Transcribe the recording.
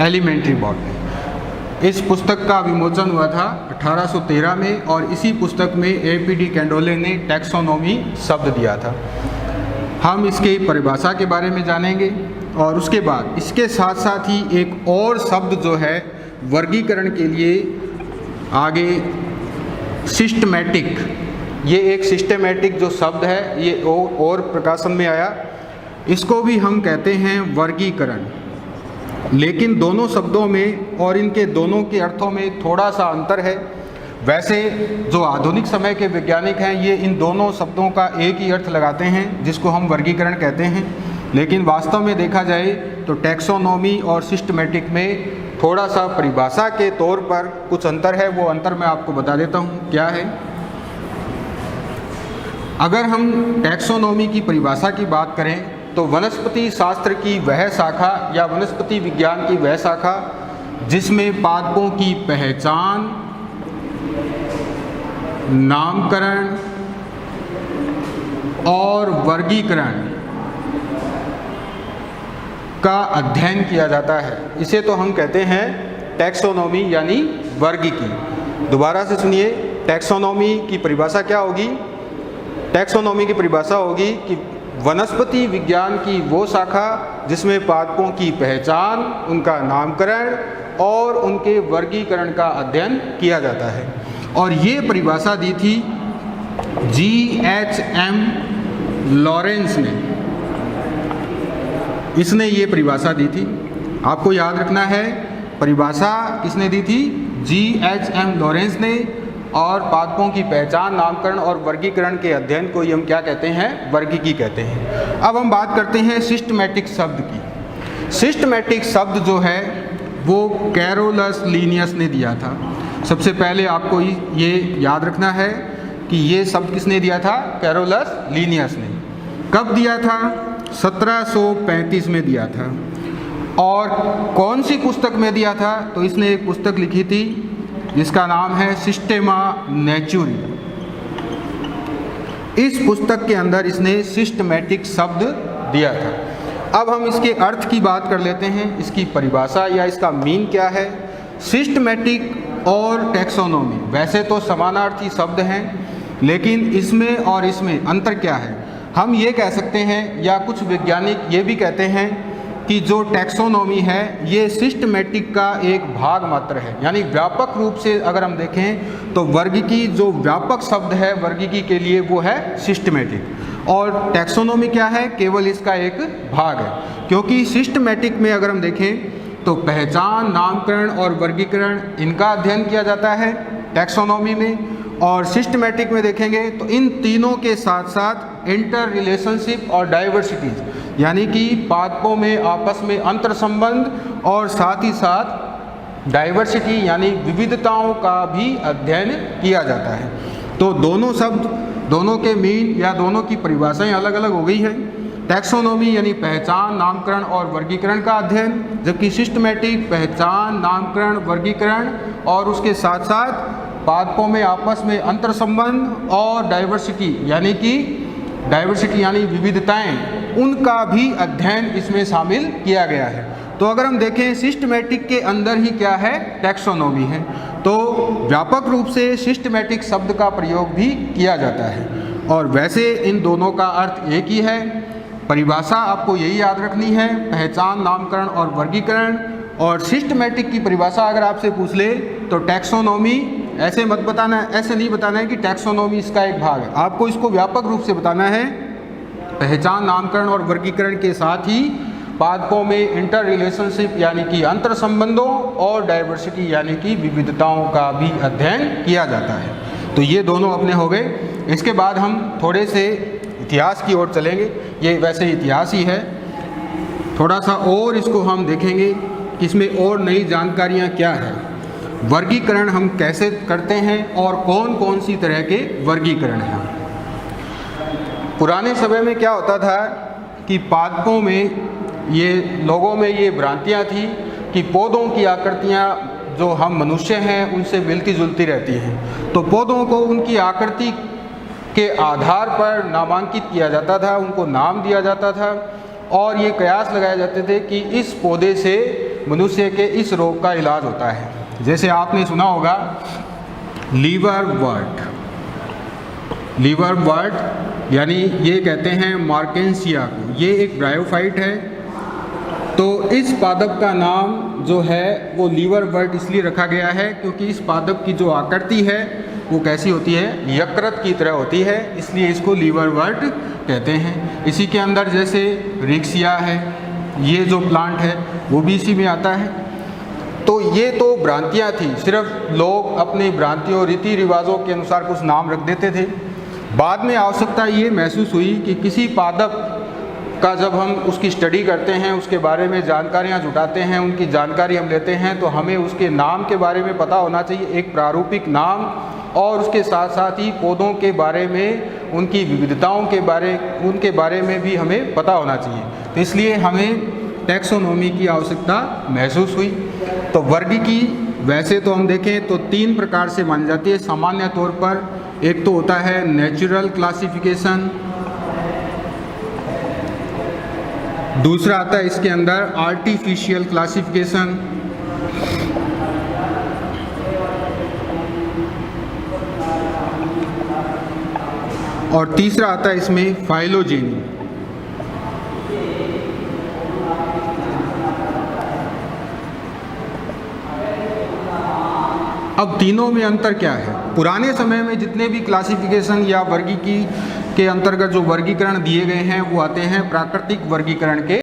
Elementary botany. इस पुस्तक का विमोचन हुआ था 1813 में और इसी पुस्तक में APD कैंडोले ने टैक्सोनॉमी शब्द दिया था। हम इसकी परिभाषा के बारे में जानेंगे और उसके बाद इसके साथ साथ ही एक और शब्द जो है वर्गीकरण के लिए आगे सिस्टमैटिक, ये एक सिस्टमैटिक जो शब्द है ये और प्रकाशन में आया, इसको भी हम कहते हैं वर्गीकरण। लेकिन दोनों शब्दों में और इनके दोनों के अर्थों में थोड़ा सा अंतर है। वैसे जो आधुनिक समय के वैज्ञानिक हैं ये इन दोनों शब्दों का एक ही अर्थ लगाते हैं जिसको हम वर्गीकरण कहते हैं, लेकिन वास्तव में देखा जाए तो टैक्सोनॉमी और सिस्टमैटिक में थोड़ा सा परिभाषा के तौर पर कुछ अंतर है। वो अंतर मैं आपको बता देता हूँ क्या है। अगर हम टैक्सोनॉमी की परिभाषा की बात करें तो वनस्पति शास्त्र की वह शाखा या वनस्पति विज्ञान की वह शाखा जिसमें पादपों की पहचान, नामकरण और वर्गीकरण का अध्ययन किया जाता है, इसे तो हम कहते हैं टैक्सोनॉमी यानी वर्गीकी। दोबारा से सुनिए, टैक्सोनॉमी की परिभाषा क्या होगी? टैक्सोनॉमी की परिभाषा होगी कि वनस्पति विज्ञान की वो शाखा जिसमें पादपों की पहचान, उनका नामकरण और उनके वर्गीकरण का अध्ययन किया जाता है। और ये परिभाषा दी थी GHM लॉरेंस ने, इसने ये परिभाषा दी थी। आपको याद रखना है परिभाषा किसने दी थी? GHM लॉरेंस ने। और पादपों की पहचान, नामकरण और वर्गीकरण के अध्ययन को ही हम क्या कहते हैं? वर्गीकी कहते हैं। अब हम बात करते हैं सिस्टमैटिक शब्द की। सिस्टमैटिक शब्द जो है वो कैरोलस लीनियस ने दिया था। सबसे पहले आपको ये याद रखना है कि ये शब्द किसने दिया था? कैरोलस लीनियस ने। कब दिया था? 1735 में दिया था। और कौन सी पुस्तक में दिया था? तो इसने एक पुस्तक लिखी थी जिसका नाम है सिस्टेमा नेचुरी। इस पुस्तक के अंदर इसने सिस्टमैटिक शब्द दिया था। अब हम इसके अर्थ की बात कर लेते हैं, इसकी परिभाषा या इसका मीन क्या है। सिस्टमैटिक और टैक्सोनॉमी वैसे तो समानार्थी शब्द हैं, लेकिन इसमें और इसमें अंतर क्या है? हम ये कह सकते हैं या कुछ वैज्ञानिक ये भी कहते हैं कि जो टैक्सोनॉमी है ये सिस्टमैटिक का एक भाग मात्र है। यानी व्यापक रूप से अगर हम देखें तो वर्गीकी जो व्यापक शब्द है वर्गीकी के लिए वो है सिस्टमैटिक, और टैक्सोनॉमी क्या है? केवल इसका एक भाग है। क्योंकि सिस्टमैटिक में अगर हम देखें तो पहचान, नामकरण और वर्गीकरण इनका अध्ययन किया जाता है टैक्सोनॉमी में, और सिस्टमैटिक में देखेंगे तो इन तीनों के साथ साथ इंटर रिलेशनशिप और डाइवर्सिटीज यानी कि पादपों में आपस में अंतर संबंध और साथ ही साथ डाइवर्सिटी यानी विविधताओं का भी अध्ययन किया जाता है। तो दोनों शब्द, दोनों के मीन या दोनों की परिभाषाएं अलग अलग हो गई हैं। टैक्सोनॉमी यानी पहचान, नामकरण और वर्गीकरण का अध्ययन, जबकि सिस्टमैटिक पहचान, नामकरण, वर्गीकरण और उसके साथ साथ पादपों में आपस में अंतर संबंध और डाइवर्सिटी यानी विविधताएं, उनका भी अध्ययन इसमें शामिल किया गया है। तो अगर हम देखें सिस्टमैटिक के अंदर ही क्या है? टैक्सोनॉमी है। तो व्यापक रूप से सिस्टमैटिक शब्द का प्रयोग भी किया जाता है, और वैसे इन दोनों का अर्थ एक ही है। परिभाषा आपको यही याद रखनी है, पहचान, नामकरण और वर्गीकरण। और सिस्टमैटिक की परिभाषा अगर आपसे पूछ ले तो टैक्सोनॉमी ऐसे मत बताना, ऐसे नहीं बताना है कि टैक्सोनॉमी इसका एक भाग है। आपको इसको व्यापक रूप से बताना है, पहचान, नामकरण और वर्गीकरण के साथ ही पादपों में इंटर रिलेशनशिप यानी कि अंतर संबंधों और डाइवर्सिटी यानी कि विविधताओं का भी अध्ययन किया जाता है। तो ये दोनों अपने हो गए। इसके बाद हम थोड़े से इतिहास की ओर चलेंगे। ये वैसे इतिहास ही है, थोड़ा सा और इसको हम देखेंगे कि इसमें और नई जानकारियाँ क्या हैं। वर्गीकरण हम कैसे करते हैं और कौन कौन सी तरह के वर्गीकरण हैं। पुराने समय में क्या होता था कि पादपों में लोगों में ये भ्रांतियाँ थी कि पौधों की आकृतियाँ जो हम मनुष्य हैं उनसे मिलती जुलती रहती हैं। तो पौधों को उनकी आकृति के आधार पर नामांकित किया जाता था, उनको नाम दिया जाता था, और ये कयास लगाए जाते थे कि इस पौधे से मनुष्य के इस रोग का इलाज होता है। जैसे आपने सुना होगा लीवर वर्ट यानी ये कहते हैं मार्केंसिया को, ये एक ब्रायोफाइट है। तो इस पादप का नाम जो है वो लीवर वर्ट इसलिए रखा गया है क्योंकि इस पादप की जो आकृति है वो कैसी होती है, यकृत की तरह होती है, इसलिए इसको लीवर वर्ट कहते हैं। इसी के अंदर जैसे रिक्सिया है, ये जो प्लांट है वो भी इसी में आता है। तो ये तो भ्रांतियाँ थी, सिर्फ लोग अपनी भ्रांतियों रीति रिवाजों के अनुसार कुछ नाम रख देते थे। बाद में आवश्यकता ये महसूस हुई कि किसी पादप का जब हम उसकी स्टडी करते हैं, उसके बारे में जानकारियाँ जुटाते हैं, उनकी जानकारी हम लेते हैं, तो हमें उसके नाम के बारे में पता होना चाहिए, एक प्रारूपिक नाम, और उसके साथ साथ ही पौधों के बारे में, उनकी विविधताओं के बारे में भी हमें पता होना चाहिए। तो इसलिए हमें टैक्सोनॉमी की आवश्यकता महसूस हुई। तो वर्गीकी वैसे तो हम देखें तो 3 प्रकार से मानी जाती है सामान्य तौर पर। एक तो होता है नेचुरल क्लासिफिकेशन, दूसरा आता है इसके अंदर आर्टिफिशियल क्लासिफिकेशन, और तीसरा आता है इसमें फाइलोजेनी। अब तीनों में अंतर क्या है? पुराने समय में जितने भी क्लासिफिकेशन या वर्गीकी के अंतर्गत जो वर्गीकरण दिए गए हैं वो आते हैं प्राकृतिक वर्गीकरण के